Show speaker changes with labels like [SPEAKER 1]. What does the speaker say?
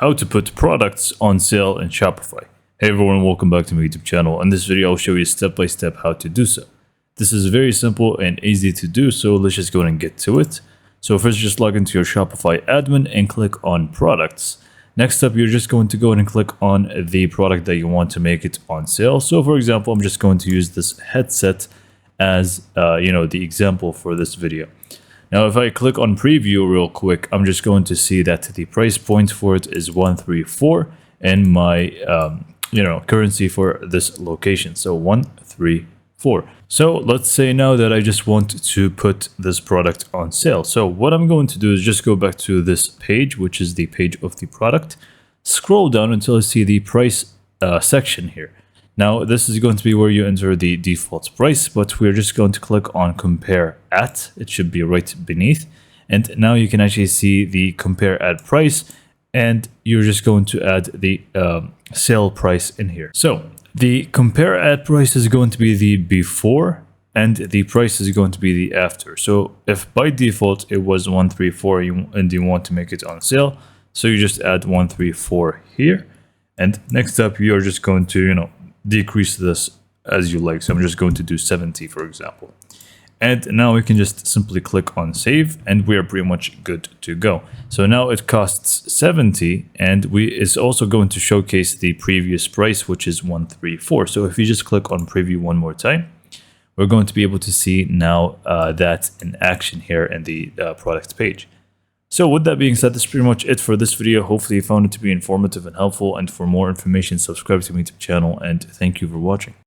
[SPEAKER 1] How to put products on sale in Shopify. Hey everyone, welcome back to my YouTube channel. In this video, I'll show you step by step how to do so. This is very simple and easy to do, so let's just go ahead and get to it. So first, just log into your Shopify admin and click on products. Next up, you're just going to go ahead and click on the product that you want to make it on sale. So for example, I'm just going to use this headset as the example for this video. Now, if I click on preview real quick, I'm just going to see that the price point for it is 134 and my currency for this location. So 134. So let's say now that I just want to put this product on sale. So what I'm going to do is just go back to this page, which is the page of the product. Scroll down until I see the price section here. Now, this is going to be where you enter the default price, but we're just going to click on compare at. It should be right beneath. And now you can actually see the compare at price, and you're just going to add the sale price in here. So the compare at price is going to be the before, and the price is going to be the after. So if by default it was 134 and you want to make it on sale, so you just add 134 here. And next up, you're just going to, decrease this as you like. So I'm just going to do 70, for example. And now we can just simply click on save, and we are pretty much good to go. So now it costs 70, and it's also going to showcase the previous price, which is 134. So if you just click on preview one more time, we're going to be able to see now that in action here in the product page. So with that being said, that's pretty much it for this video. Hopefully you found it to be informative and helpful. And for more information, subscribe to my YouTube channel. And thank you for watching.